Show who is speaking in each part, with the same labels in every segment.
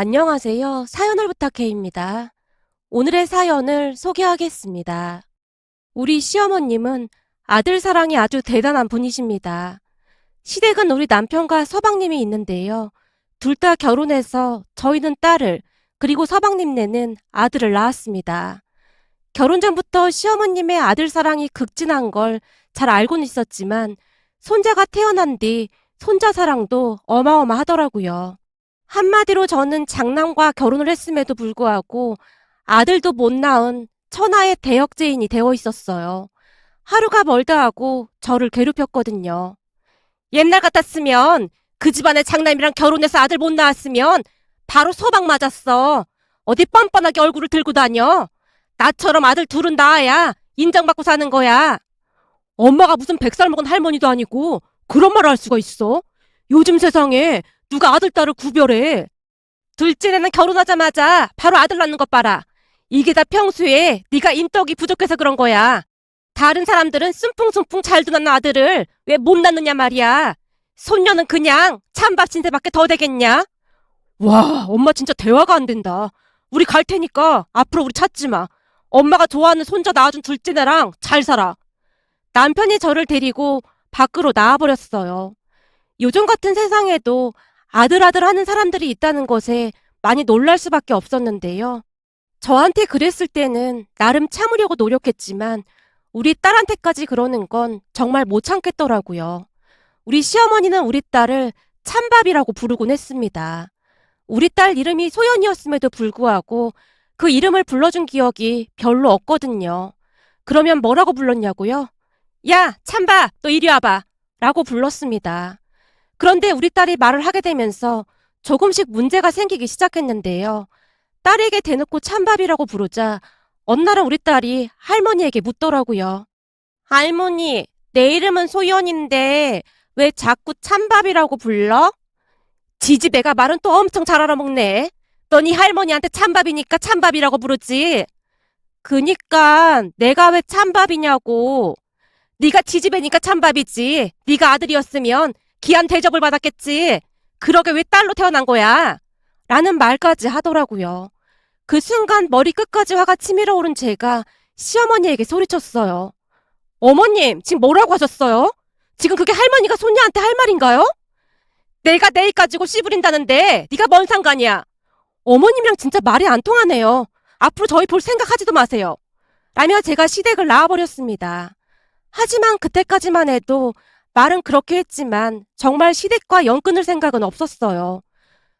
Speaker 1: 안녕하세요. 사연을 부탁해입니다. 오늘의 사연을 소개하겠습니다. 우리 시어머님은 아들 사랑이 아주 대단한 분이십니다. 시댁은 우리 남편과 서방님이 있는데요. 둘 다 결혼해서 저희는 딸을, 그리고 서방님네는 아들을 낳았습니다. 결혼 전부터 시어머님의 아들 사랑이 극진한 걸 잘 알고는 있었지만 손자가 태어난 뒤 손자 사랑도 어마어마하더라고요. 한마디로 저는 장남과 결혼을 했음에도 불구하고 아들도 못 낳은 천하의 대역죄인이 되어 있었어요. 하루가 멀다 하고 저를 괴롭혔거든요. 옛날 같았으면 그 집안의 장남이랑 결혼해서 아들 못 낳았으면 바로 소방 맞았어. 어디 뻔뻔하게 얼굴을 들고 다녀. 나처럼 아들 둘은 낳아야 인정받고 사는 거야. 엄마가 무슨 100살 먹은 할머니도 아니고 그런 말을 할 수가 있어? 요즘 세상에 누가 아들, 딸을 구별해? 둘째는 결혼하자마자 바로 아들 낳는 것 봐라. 이게 다 평소에 네가 인덕이 부족해서 그런 거야. 다른 사람들은 순풍순풍 잘도 낳는 아들을 왜 못 낳느냐 말이야. 손녀는 그냥 찬밥 신세밖에 더 되겠냐? 와, 엄마 진짜 대화가 안 된다. 우리 갈 테니까 앞으로 우리 찾지 마. 엄마가 좋아하는 손자 낳아준 둘째네랑 잘 살아. 남편이 저를 데리고 밖으로 나와버렸어요. 요즘 같은 세상에도 아들 하는 사람들이 있다는 것에 많이 놀랄 수밖에 없었는데요. 저한테 그랬을 때는 나름 참으려고 노력했지만 우리 딸한테까지 그러는 건 정말 못 참겠더라고요. 우리 시어머니는 우리 딸을 찬밥이라고 부르곤 했습니다. 우리 딸 이름이 소연이었음에도 불구하고 그 이름을 불러준 기억이 별로 없거든요. 그러면 뭐라고 불렀냐고요? 야, 찬밥, 너 이리 와봐. 라고 불렀습니다. 그런데 우리 딸이 말을 하게 되면서 조금씩 문제가 생기기 시작했는데요. 딸에게 대놓고 찬밥이라고 부르자 어느 날은 우리 딸이 할머니에게 묻더라고요. 할머니, 내 이름은 소연인데 왜 자꾸 찬밥이라고 불러? 지집 애가 말은 또 엄청 잘 알아먹네. 너네 할머니한테 찬밥이니까 찬밥이라고 부르지. 그니까 내가 왜 찬밥이냐고. 네가 지지배니까 찬밥이지. 네가 아들이었으면 귀한 대접을 받았겠지. 그러게 왜 딸로 태어난 거야? 라는 말까지 하더라고요. 그 순간 머리 끝까지 화가 치밀어 오른 제가 시어머니에게 소리쳤어요. 어머님, 지금 뭐라고 하셨어요? 지금 그게 할머니가 손녀한테 할 말인가요? 내가 내일 가지고 씨 부린다는데 네가 뭔 상관이야? 어머님이랑 진짜 말이 안 통하네요. 앞으로 저희 볼 생각하지도 마세요. 라며 제가 시댁을 나와버렸습니다. 하지만 그때까지만 해도 말은 그렇게 했지만 정말 시댁과 연 끊을 생각은 없었어요.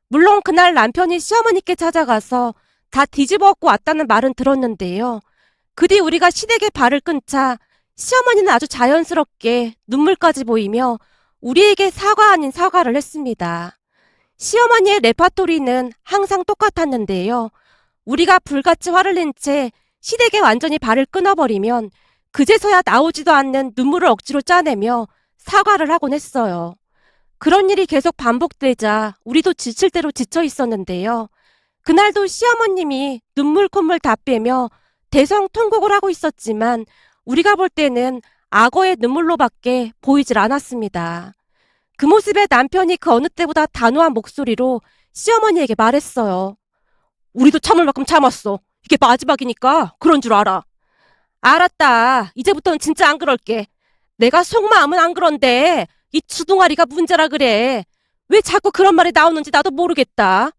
Speaker 1: 물론 그날 남편이 시어머니께 찾아가서 다 뒤집어 엎고 왔다는 말은 들었는데요. 그 뒤 우리가 시댁에 발을 끊자 시어머니는 아주 자연스럽게 눈물까지 보이며 우리에게 사과 아닌 사과를 했습니다. 시어머니의 레파토리는 항상 똑같았는데요. 우리가 불같이 화를 낸 채 시댁에 완전히 발을 끊어버리면 그제서야 나오지도 않는 눈물을 억지로 짜내며 사과를 하곤 했어요. 그런 일이 계속 반복되자 우리도 지칠 대로 지쳐 있었는데요. 그날도 시어머님이 눈물 콧물 다 빼며 대성통곡을 하고 있었지만 우리가 볼 때는 악어의 눈물로밖에 보이질 않았습니다. 그 모습에 남편이 그 어느 때보다 단호한 목소리로 시어머니에게 말했어요. 우리도 참을 만큼 참았어. 이게 마지막이니까 그런 줄 알아. 알았다. 이제부터는 진짜 안 그럴게. 내가 속마음은 안 그런데 이 주둥아리가 문제라 그래. 왜 자꾸 그런 말이 나오는지 나도 모르겠다.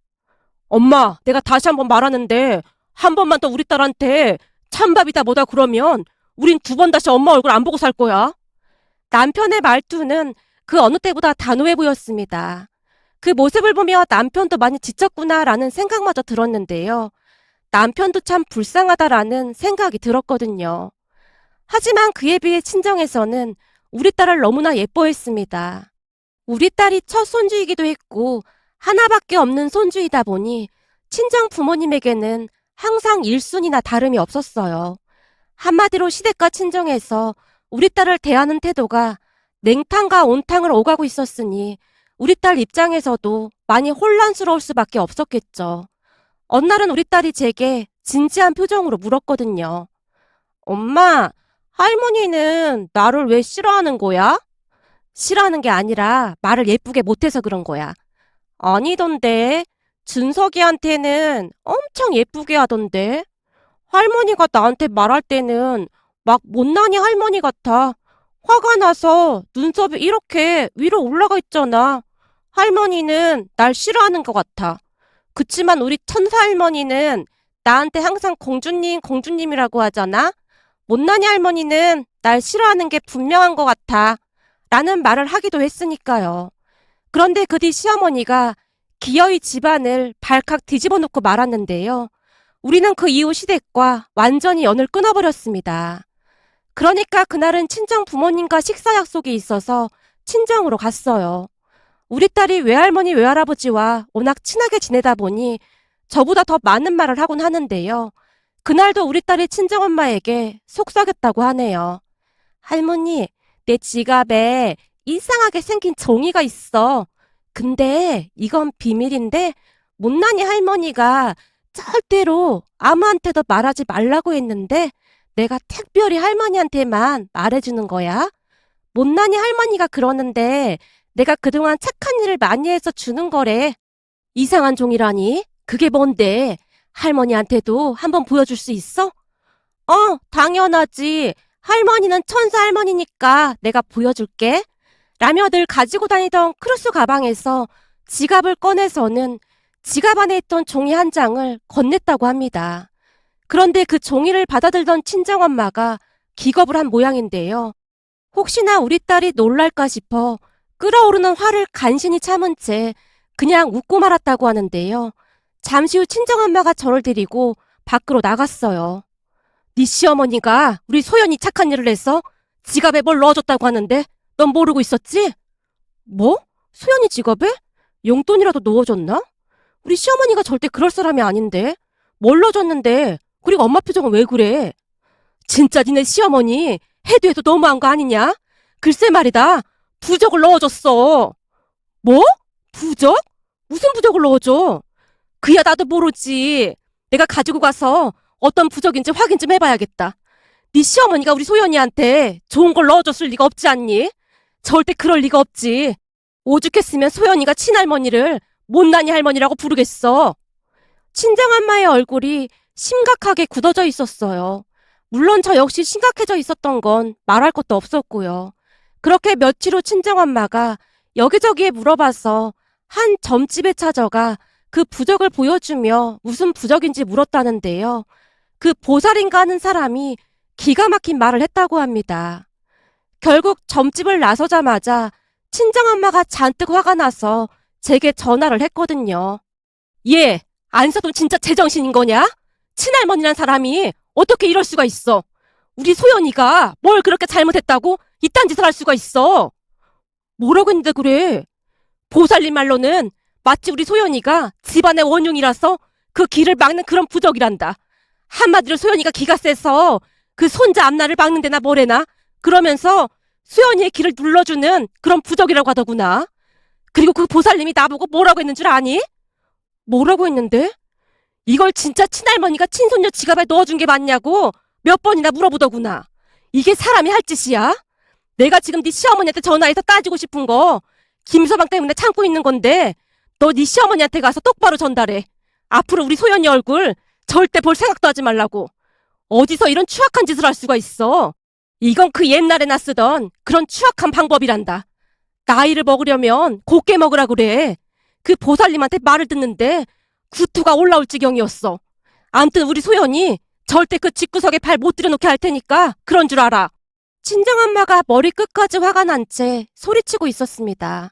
Speaker 1: 엄마, 내가 다시 한번 말하는데 한 번만 더 우리 딸한테 찬밥이다 뭐다 그러면 우린 두 번 다시 엄마 얼굴 안 보고 살 거야. 남편의 말투는 그 어느 때보다 단호해 보였습니다. 그 모습을 보며 남편도 많이 지쳤구나라는 생각마저 들었는데요. 남편도 참 불쌍하다라는 생각이 들었거든요. 하지만 그에 비해 친정에서는 우리 딸을 너무나 예뻐했습니다. 우리 딸이 첫 손주이기도 했고 하나밖에 없는 손주이다 보니 친정 부모님에게는 항상 1순위나 다름이 없었어요. 한마디로 시댁과 친정에서 우리 딸을 대하는 태도가 냉탕과 온탕을 오가고 있었으니 우리 딸 입장에서도 많이 혼란스러울 수밖에 없었겠죠. 어느 날은 우리 딸이 제게 진지한 표정으로 물었거든요. 엄마, 할머니는 나를 왜 싫어하는 거야? 싫어하는 게 아니라 말을 예쁘게 못해서 그런 거야. 아니던데. 준석이한테는 엄청 예쁘게 하던데. 할머니가 나한테 말할 때는 막 못난이 할머니 같아. 화가 나서 눈썹이 이렇게 위로 올라가 있잖아. 할머니는 날 싫어하는 것 같아. 그치만 우리 천사 할머니는 나한테 항상 공주님, 공주님이라고 하잖아. 못난이 할머니는 날 싫어하는 게 분명한 것 같아. 라는 말을 하기도 했으니까요. 그런데 그 뒤 시어머니가 기어이 집안을 발칵 뒤집어 놓고 말았는데요. 우리는 그 이후 시댁과 완전히 연을 끊어버렸습니다. 그러니까 그날은 친정 부모님과 식사 약속이 있어서 친정으로 갔어요. 우리 딸이 외할머니 외할아버지와 워낙 친하게 지내다 보니 저보다 더 많은 말을 하곤 하는데요. 그날도 우리 딸이 친정엄마에게 속삭였다고 하네요. 할머니, 내 지갑에 이상하게 생긴 종이가 있어. 근데 이건 비밀인데 못난이 할머니가 절대로 아무한테도 말하지 말라고 했는데 내가 특별히 할머니한테만 말해주는 거야. 못난이 할머니가 그러는데 내가 그동안 착한 일을 많이 해서 주는 거래. 이상한 종이라니? 그게 뭔데? 할머니한테도 한번 보여줄 수 있어? 당연하지. 할머니는 천사 할머니니까 내가 보여줄게. 라며 늘 가지고 다니던 크루스 가방에서 지갑을 꺼내서는 지갑 안에 있던 종이 한 장을 건넸다고 합니다. 그런데 그 종이를 받아들던 친정엄마가 기겁을 한 모양인데요. 혹시나 우리 딸이 놀랄까 싶어 끓어오르는 화를 간신히 참은 채 그냥 웃고 말았다고 하는데요. 잠시 후 친정엄마가 저를 데리고 밖으로 나갔어요. 네 시어머니가 우리 소연이 착한 일을 해서 지갑에 뭘 넣어줬다고 하는데 넌 모르고 있었지? 뭐? 소연이 지갑에? 용돈이라도 넣어줬나? 우리 시어머니가 절대 그럴 사람이 아닌데. 뭘 넣어줬는데? 그리고 엄마 표정은 왜 그래? 진짜 니네 시어머니 해도 해도 너무한 거 아니냐? 글쎄 말이다. 부적을 넣어줬어. 뭐? 부적? 무슨 부적을 넣어줘? 그야 나도 모르지. 내가 가지고 가서 어떤 부적인지 확인 좀 해봐야겠다. 네 시어머니가 우리 소연이한테 좋은 걸 넣어줬을 리가 없지 않니? 절대 그럴 리가 없지. 오죽했으면 소연이가 친할머니를 못난이 할머니라고 부르겠어. 친정엄마의 얼굴이 심각하게 굳어져 있었어요. 물론 저 역시 심각해져 있었던 건 말할 것도 없었고요. 그렇게 며칠 후 친정엄마가 여기저기에 물어봐서 한 점집에 찾아가 그 부적을 보여주며 무슨 부적인지 물었다는데요. 그 보살인가 하는 사람이 기가 막힌 말을 했다고 합니다. 결국 점집을 나서자마자 친정엄마가 잔뜩 화가 나서 제게 전화를 했거든요. 얘, 안서돈 진짜 제정신인 거냐? 친할머니란 사람이 어떻게 이럴 수가 있어? 우리 소연이가 뭘 그렇게 잘못했다고 이딴 짓을 할 수가 있어? 뭐라고 했는데 그래? 보살님 말로는 마치 우리 소연이가 집안의 원흉이라서 그 길을 막는 그런 부적이란다. 한마디로 소연이가 기가 세서 그 손자 앞날을 막는 데나 뭐래나 그러면서 소연이의 길을 눌러주는 그런 부적이라고 하더구나. 그리고 그 보살님이 나보고 뭐라고 했는 줄 아니? 뭐라고 했는데? 이걸 진짜 친할머니가 친손녀 지갑에 넣어준 게 맞냐고 몇 번이나 물어보더구나. 이게 사람이 할 짓이야? 내가 지금 네 시어머니한테 전화해서 따지고 싶은 거 김서방 때문에 참고 있는 건데 너 네 시어머니한테 가서 똑바로 전달해. 앞으로 우리 소연이 얼굴 절대 볼 생각도 하지 말라고. 어디서 이런 추악한 짓을 할 수가 있어. 이건 그 옛날에나 쓰던 그런 추악한 방법이란다. 나이를 먹으려면 곱게 먹으라 그래. 그 보살님한테 말을 듣는데 구토가 올라올 지경이었어. 암튼 우리 소연이 절대 그 집구석에 발 못 들여놓게 할 테니까 그런 줄 알아. 친정엄마가 머리끝까지 화가 난 채 소리치고 있었습니다.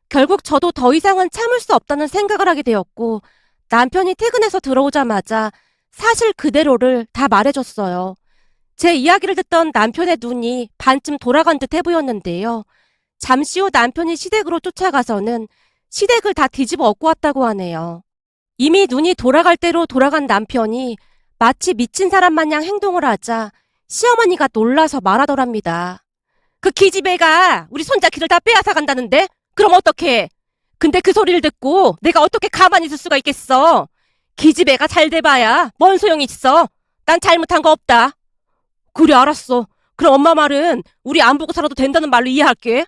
Speaker 1: 결국 저도 더 이상은 참을 수 없다는 생각을 하게 되었고 남편이 퇴근해서 들어오자마자 사실 그대로를 다 말해줬어요. 제 이야기를 듣던 남편의 눈이 반쯤 돌아간 듯해 보였는데요. 잠시 후 남편이 시댁으로 쫓아가서는 시댁을 다 뒤집어 엎고 왔다고 하네요. 이미 눈이 돌아갈 대로 돌아간 남편이 마치 미친 사람 마냥 행동을 하자 시어머니가 놀라서 말하더랍니다. 그 기집애가 우리 손자 길을 다 빼앗아 간다는데? 그럼 어떡해? 근데 그 소리를 듣고 내가 어떻게 가만히 있을 수가 있겠어? 기집애가 잘 돼봐야 뭔 소용이 있어? 난 잘못한 거 없다. 그래, 알았어. 그럼 엄마 말은 우리 안 보고 살아도 된다는 말로 이해할게.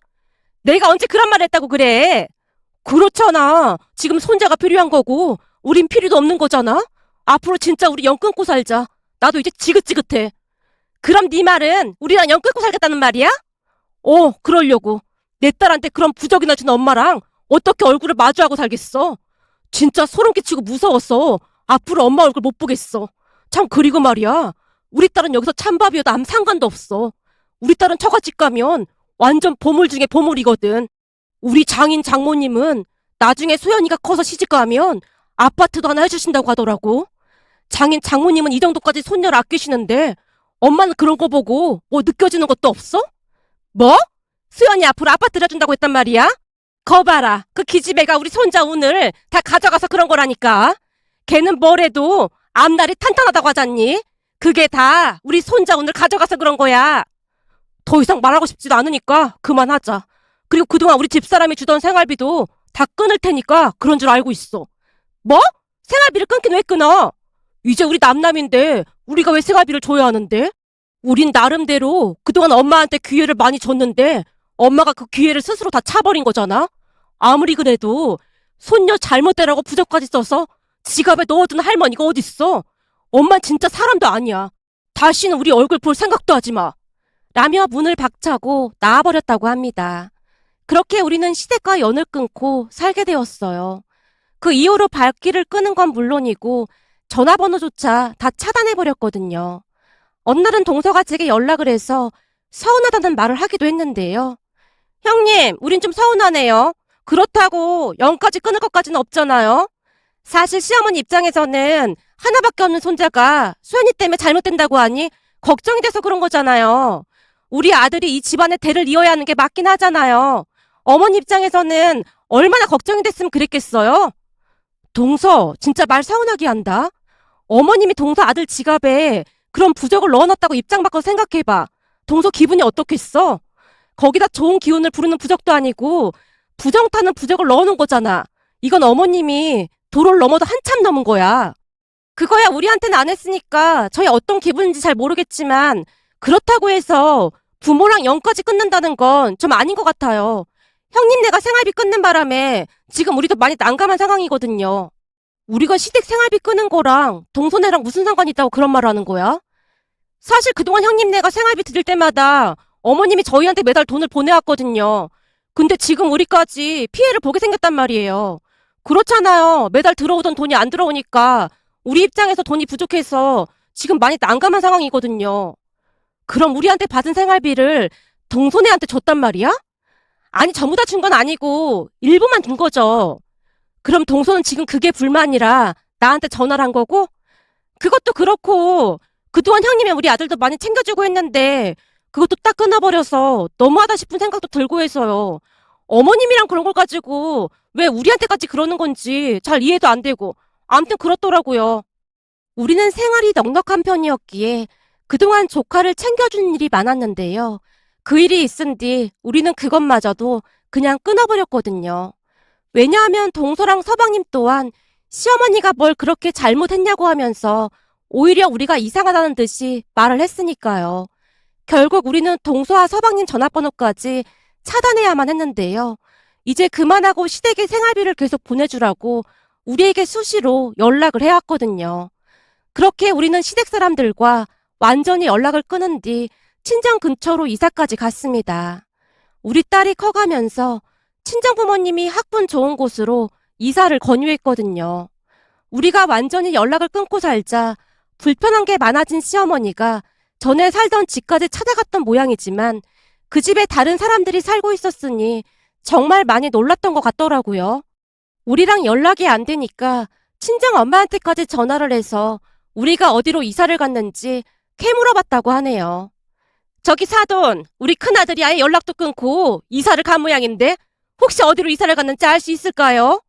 Speaker 1: 내가 언제 그런 말 했다고 그래? 그렇잖아. 지금 손자가 필요한 거고 우린 필요도 없는 거잖아? 앞으로 진짜 우리 연 끊고 살자. 나도 이제 지긋지긋해. 그럼 네 말은 우리랑 연 끊고 살겠다는 말이야? 그러려고. 내 딸한테 그런 부적이나 준 엄마랑 어떻게 얼굴을 마주하고 살겠어? 진짜 소름 끼치고 무서웠어. 앞으로 엄마 얼굴 못 보겠어. 참 그리고 말이야. 우리 딸은 여기서 찬밥이어도 아무 상관도 없어. 우리 딸은 처갓집 가면 완전 보물 중에 보물이거든. 우리 장인 장모님은 나중에 소연이가 커서 시집가면 아파트도 하나 해주신다고 하더라고. 장인 장모님은 이 정도까지 손녀를 아끼시는데 엄마는 그런 거 보고 뭐 느껴지는 것도 없어? 뭐? 수연이 앞으로 아파트를 해준다고 했단 말이야? 거 봐라. 그 기집애가 우리 손자 오늘 다 가져가서 그런 거라니까. 걔는 뭐래도 앞날이 탄탄하다고 하잖니? 그게 다 우리 손자 오늘 가져가서 그런 거야. 더 이상 말하고 싶지도 않으니까 그만하자. 그리고 그동안 우리 집사람이 주던 생활비도 다 끊을 테니까 그런 줄 알고 있어. 뭐? 생활비를 끊긴 왜 끊어? 이제 우리 남남인데 우리가 왜 생활비를 줘야 하는데? 우린 나름대로 그동안 엄마한테 기회를 많이 줬는데 엄마가 그 기회를 스스로 다 차버린 거잖아? 아무리 그래도 손녀 잘못되라고 부적까지 써서 지갑에 넣어둔 할머니가 어딨어? 엄마 진짜 사람도 아니야. 다시는 우리 얼굴 볼 생각도 하지 마. 라며 문을 박차고 나와버렸다고 합니다. 그렇게 우리는 시댁과 연을 끊고 살게 되었어요. 그 이후로 발길을 끄는 건 물론이고 전화번호조차 다 차단해버렸거든요. 어느 날은 동서가 제게 연락을 해서 서운하다는 말을 하기도 했는데요. 형님, 우린 좀 서운하네요. 그렇다고 연까지 끊을 것까지는 없잖아요. 사실 시어머니 입장에서는 하나밖에 없는 손자가 수연이 때문에 잘못된다고 하니 걱정이 돼서 그런 거잖아요. 우리 아들이 이 집안의 대를 이어야 하는 게 맞긴 하잖아요. 어머니 입장에서는 얼마나 걱정이 됐으면 그랬겠어요? 동서, 진짜 말 서운하게 한다. 어머님이 동서 아들 지갑에 그런 부적을 넣어놨다고 입장 바꿔 생각해봐. 동서 기분이 어떻겠어? 거기다 좋은 기운을 부르는 부적도 아니고 부정 타는 부적을 넣어놓은 거잖아. 이건 어머님이 도를 넘어도 한참 넘은 거야. 그거야 우리한테는 안 했으니까 저희 어떤 기분인지 잘 모르겠지만 그렇다고 해서 부모랑 연까지 끊는다는 건 좀 아닌 것 같아요. 형님네가 생활비 끊는 바람에 지금 우리도 많이 난감한 상황이거든요. 우리가 시댁 생활비 끄는 거랑 동서네랑 무슨 상관이 있다고 그런 말을 하는 거야? 사실 그동안 형님네가 생활비 드릴 때마다 어머님이 저희한테 매달 돈을 보내왔거든요. 근데 지금 우리까지 피해를 보게 생겼단 말이에요. 그렇잖아요. 매달 들어오던 돈이 안 들어오니까 우리 입장에서 돈이 부족해서 지금 많이 난감한 상황이거든요. 그럼 우리한테 받은 생활비를 동서네한테 줬단 말이야? 아니, 전부 다 준 건 아니고 일부만 준 거죠. 그럼 동서는 지금 그게 불만이라 나한테 전화를 한 거고? 그것도 그렇고 그동안 형님이 우리 아들도 많이 챙겨주고 했는데 그것도 딱 끊어버려서 너무하다 싶은 생각도 들고 해서요. 어머님이랑 그런 걸 가지고 왜 우리한테까지 그러는 건지 잘 이해도 안 되고 아무튼 그렇더라고요. 우리는 생활이 넉넉한 편이었기에 그동안 조카를 챙겨주는 일이 많았는데요. 그 일이 있은 뒤 우리는 그것마저도 그냥 끊어버렸거든요. 왜냐하면 동서랑 서방님 또한 시어머니가 뭘 그렇게 잘못했냐고 하면서 오히려 우리가 이상하다는 듯이 말을 했으니까요. 결국 우리는 동서와 서방님 전화번호까지 차단해야만 했는데요. 이제 그만하고 시댁에 생활비를 계속 보내주라고 우리에게 수시로 연락을 해왔거든요. 그렇게 우리는 시댁 사람들과 완전히 연락을 끊은 뒤 친정 근처로 이사까지 갔습니다. 우리 딸이 커가면서 친정부모님이 학군 좋은 곳으로 이사를 권유했거든요. 우리가 완전히 연락을 끊고 살자 불편한 게 많아진 시어머니가 전에 살던 집까지 찾아갔던 모양이지만 그 집에 다른 사람들이 살고 있었으니 정말 많이 놀랐던 것 같더라고요. 우리랑 연락이 안 되니까 친정 엄마한테까지 전화를 해서 우리가 어디로 이사를 갔는지 캐물어봤다고 하네요. 저기 사돈, 우리 큰아들이 아예 연락도 끊고 이사를 간 모양인데 혹시 어디로 이사를 갔는지 알 수 있을까요?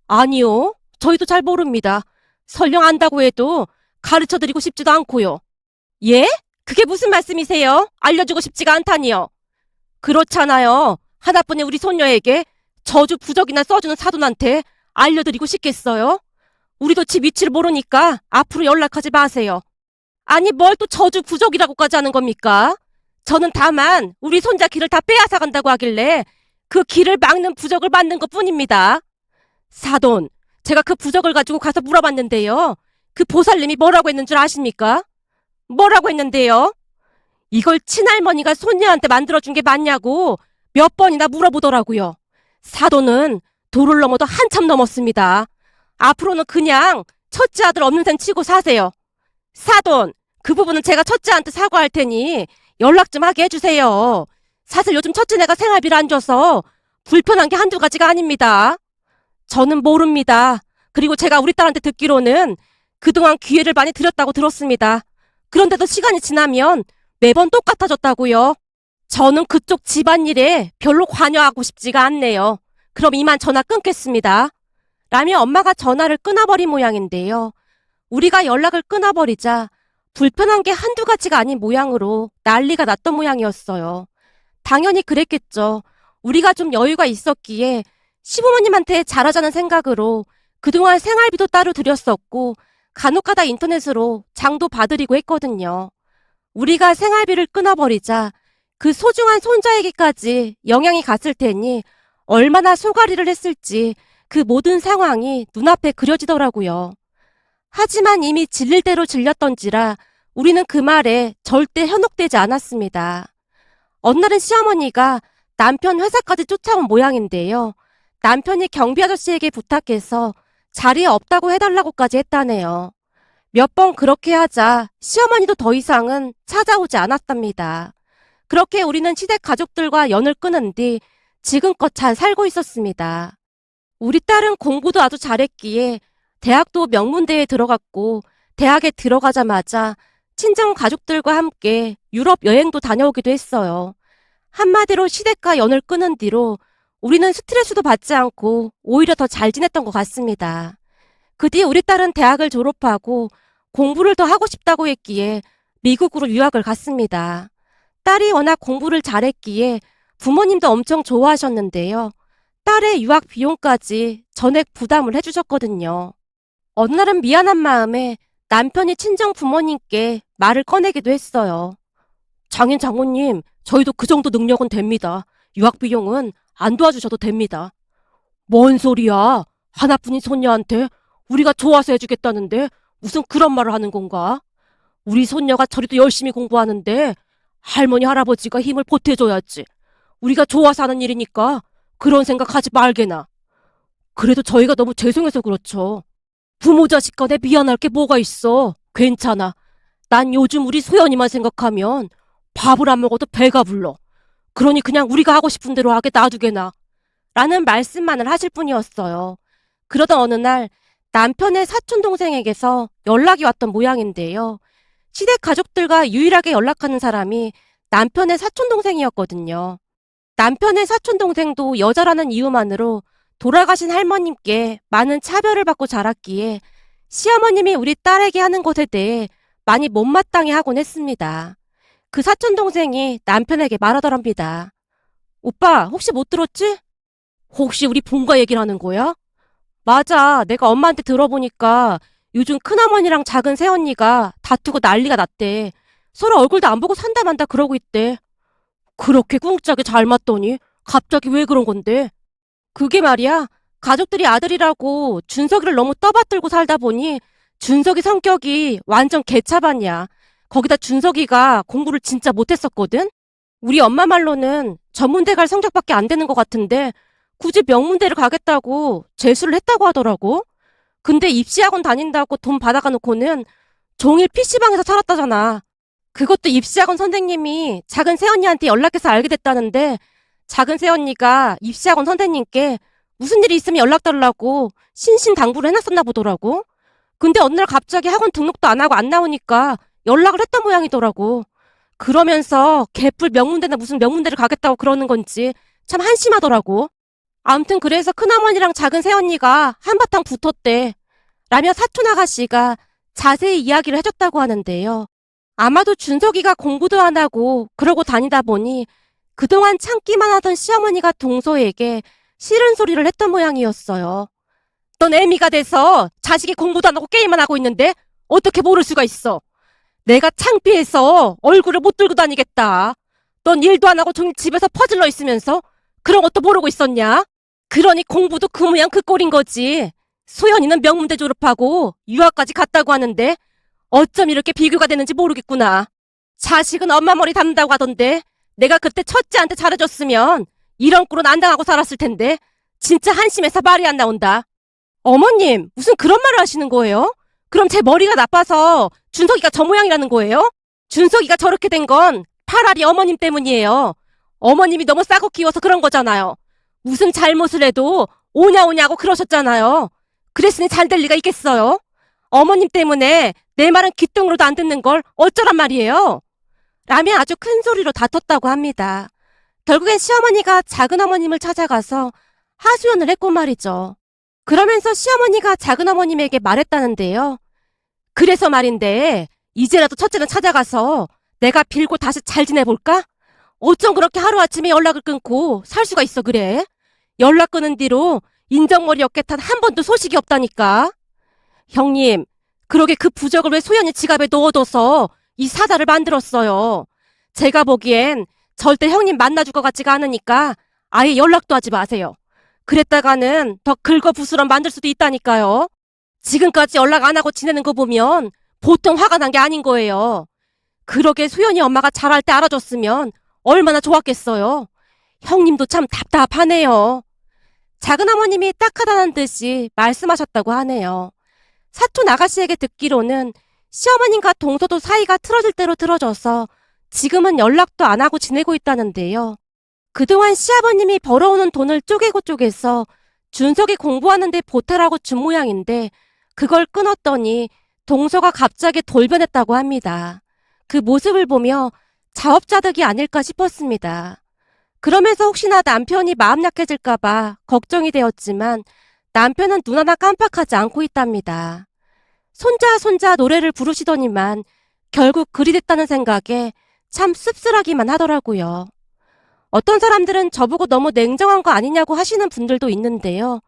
Speaker 1: 아니요, 저희도 잘 모릅니다. 설령 안다고 해도 가르쳐드리고 싶지도 않고요. 예? 그게 무슨 말씀이세요? 알려주고 싶지가 않다니요. 그렇잖아요. 하나뿐인 우리 손녀에게 저주 부적이나 써주는 사돈한테 알려드리고 싶겠어요? 우리도 집 위치를 모르니까 앞으로 연락하지 마세요. 아니 뭘 또 저주 부적이라고까지 하는 겁니까? 저는 다만 우리 손자 길을 다 빼앗아 간다고 하길래 그 길을 막는 부적을 만든 것 뿐입니다. 사돈, 제가 그 부적을 가지고 가서 물어봤는데요. 그 보살님이 뭐라고 했는 줄 아십니까? 뭐라고 했는데요? 이걸 친할머니가 손녀한테 만들어준 게 맞냐고 몇 번이나 물어보더라고요. 사돈은 도를 넘어도 한참 넘었습니다. 앞으로는 그냥 첫째 아들 없는 셈 치고 사세요. 사돈, 그 부분은 제가 첫째한테 사과할 테니 연락 좀 하게 해주세요. 사실 요즘 첫째네가 생활비를 안 줘서 불편한 게 한두 가지가 아닙니다. 저는 모릅니다. 그리고 제가 우리 딸한테 듣기로는 그동안 기회를 많이 드렸다고 들었습니다. 그런데도 시간이 지나면 매번 똑같아졌다고요. 저는 그쪽 집안일에 별로 관여하고 싶지가 않네요. 그럼 이만 전화 끊겠습니다. 라며 엄마가 전화를 끊어버린 모양인데요. 우리가 연락을 끊어버리자 불편한 게 한두 가지가 아닌 모양으로 난리가 났던 모양이었어요. 당연히 그랬겠죠. 우리가 좀 여유가 있었기에 시부모님한테 잘하자는 생각으로 그동안 생활비도 따로 드렸었고 간혹가다 인터넷으로 장도 봐드리고 했거든요. 우리가 생활비를 끊어버리자 그 소중한 손자에게까지 영향이 갔을 테니 얼마나 소가리를 했을지 그 모든 상황이 눈앞에 그려지더라고요. 하지만 이미 질릴 대로 질렸던지라 우리는 그 말에 절대 현혹되지 않았습니다. 어느 날은 시어머니가 남편 회사까지 쫓아온 모양인데요. 남편이 경비 아저씨에게 부탁해서 자리에 없다고 해달라고까지 했다네요. 몇 번 그렇게 하자 시어머니도 더 이상은 찾아오지 않았답니다. 그렇게 우리는 시댁 가족들과 연을 끊은 뒤 지금껏 잘 살고 있었습니다. 우리 딸은 공부도 아주 잘했기에 대학도 명문대에 들어갔고 대학에 들어가자마자 친정 가족들과 함께 유럽 여행도 다녀오기도 했어요. 한마디로 시댁과 연을 끊은 뒤로 우리는 스트레스도 받지 않고 오히려 더 잘 지냈던 것 같습니다. 그 뒤 우리 딸은 대학을 졸업하고 공부를 더 하고 싶다고 했기에 미국으로 유학을 갔습니다. 딸이 워낙 공부를 잘했기에 부모님도 엄청 좋아하셨는데요. 딸의 유학 비용까지 전액 부담을 해주셨거든요. 어느 날은 미안한 마음에 남편이 친정 부모님께 말을 꺼내기도 했어요. 장모님, 저희도 그 정도 능력은 됩니다. 유학 비용은 안 도와주셔도 됩니다. 뭔 소리야? 하나뿐인 손녀한테 우리가 좋아서 해주겠다는데 무슨 그런 말을 하는 건가? 우리 손녀가 저리도 열심히 공부하는데 할머니, 할아버지가 힘을 보태줘야지. 우리가 좋아서 하는 일이니까 그런 생각하지 말게나. 그래도 저희가 너무 죄송해서 그렇죠. 부모 자식 간에 미안할 게 뭐가 있어. 괜찮아. 난 요즘 우리 소연이만 생각하면 밥을 안 먹어도 배가 불러. 그러니 그냥 우리가 하고 싶은 대로 하게 놔두게나. 라는 말씀만을 하실 뿐이었어요. 그러던 어느 날 남편의 사촌동생에게서 연락이 왔던 모양인데요. 시댁 가족들과 유일하게 연락하는 사람이 남편의 사촌동생이었거든요. 남편의 사촌동생도 여자라는 이유만으로 돌아가신 할머님께 많은 차별을 받고 자랐기에 시어머님이 우리 딸에게 하는 것에 대해 많이 못마땅해 하곤 했습니다. 그 사촌동생이 남편에게 말하더랍니다. 오빠, 혹시 못 들었지? 혹시 우리 본가 얘기를 하는 거야? 맞아. 내가 엄마한테 들어보니까 요즘 큰어머니랑 작은 새언니가 다투고 난리가 났대. 서로 얼굴도 안 보고 산다 만다 그러고 있대. 그렇게 꿍짝이 잘 맞더니 갑자기 왜 그런 건데? 그게 말이야. 가족들이 아들이라고 준석이를 너무 떠받들고 살다 보니 준석이 성격이 완전 개차반이야. 거기다 준석이가 공부를 진짜 못했었거든? 우리 엄마 말로는 전문대 갈 성적밖에 안 되는 것 같은데 굳이 명문대를 가겠다고 재수를 했다고 하더라고. 근데 입시학원 다닌다고 돈 받아가 놓고는 종일 PC방에서 살았다잖아. 그것도 입시학원 선생님이 작은 새언니한테 연락해서 알게 됐다는데 작은 새언니가 입시학원 선생님께 무슨 일이 있으면 연락 달라고 신신당부를 해놨었나 보더라고. 근데 어느 날 갑자기 학원 등록도 안 하고 안 나오니까 연락을 했던 모양이더라고. 그러면서 개뿔 명문대나 무슨 명문대를 가겠다고 그러는 건지 참 한심하더라고. 아무튼 그래서 큰어머니랑 작은 새언니가 한바탕 붙었대. 라며 사촌 아가씨가 자세히 이야기를 해줬다고 하는데요. 아마도 준석이가 공부도 안 하고 그러고 다니다 보니 그동안 참기만 하던 시어머니가 동서에게 싫은 소리를 했던 모양이었어요. 넌 애미가 돼서 자식이 공부도 안 하고 게임만 하고 있는데 어떻게 모를 수가 있어. 내가 창피해서 얼굴을 못 들고 다니겠다. 넌 일도 안 하고 종일 집에서 퍼질러 있으면서 그런 것도 모르고 있었냐? 그러니 공부도 그 모양 그 꼴인 거지. 소연이는 명문대 졸업하고 유학까지 갔다고 하는데 어쩜 이렇게 비교가 되는지 모르겠구나. 자식은 엄마 머리 닮는다고 하던데 내가 그때 첫째한테 잘해줬으면 이런 꼴은 안 당하고 살았을 텐데 진짜 한심해서 말이 안 나온다. 어머님, 무슨 그런 말을 하시는 거예요? 그럼 제 머리가 나빠서 준석이가 저 모양이라는 거예요? 준석이가 저렇게 된 건 파라리 어머님 때문이에요. 어머님이 너무 싸고 키워서 그런 거잖아요. 무슨 잘못을 해도 오냐 오냐고 그러셨잖아요. 그랬으니 잘 될 리가 있겠어요? 어머님 때문에 내 말은 귀등으로도 안 듣는 걸 어쩌란 말이에요? 라며 아주 큰 소리로 다퉜다고 합니다. 결국엔 시어머니가 작은어머님을 찾아가서 하소연을 했고 말이죠. 그러면서 시어머니가 작은어머님에게 말했다는데요. 그래서 말인데 이제라도 첫째는 찾아가서 내가 빌고 다시 잘 지내볼까? 어쩜 그렇게 하루아침에 연락을 끊고 살 수가 있어 그래? 연락 끊은 뒤로 인정머리 어깨탄 한 번도 소식이 없다니까. 형님, 그러게 그 부적을 왜 소연이 지갑에 넣어둬서 이 사다를 만들었어요. 제가 보기엔 절대 형님 만나줄 것 같지가 않으니까 아예 연락도 하지 마세요. 그랬다가는 더 긁어부스럼 만들 수도 있다니까요. 지금까지 연락 안 하고 지내는 거 보면 보통 화가 난 게 아닌 거예요. 그러게 소연이 엄마가 잘할 때 알아줬으면 얼마나 좋았겠어요. 형님도 참 답답하네요. 작은어머님이 딱하다는 듯이 말씀하셨다고 하네요. 사촌 아가씨에게 듣기로는 시어머님과 동서도 사이가 틀어질 대로 틀어져서 지금은 연락도 안 하고 지내고 있다는데요. 그동안 시아버님이 벌어오는 돈을 쪼개고 쪼개서 준석이 공부하는 데 보태라고 준 모양인데 그걸 끊었더니 동서가 갑자기 돌변했다고 합니다. 그 모습을 보며 자업자득이 아닐까 싶었습니다. 그러면서 혹시나 남편이 마음 약해질까봐 걱정이 되었지만 남편은 눈 하나 깜빡하지 않고 있답니다. 손자 노래를 부르시더니만 결국 그리 됐다는 생각에 참 씁쓸하기만 하더라고요. 어떤 사람들은 저보고 너무 냉정한 거 아니냐고 하시는 분들도 있는데요.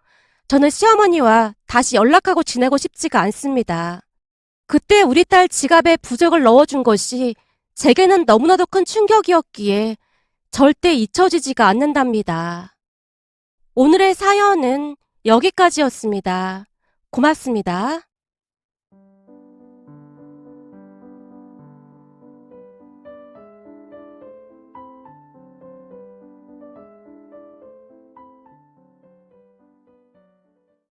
Speaker 1: 저는 시어머니와 다시 연락하고 지내고 싶지가 않습니다. 그때 우리 딸 지갑에 부적을 넣어준 것이 제게는 너무나도 큰 충격이었기에 절대 잊혀지지가 않는답니다. 오늘의 사연은 여기까지였습니다. 고맙습니다.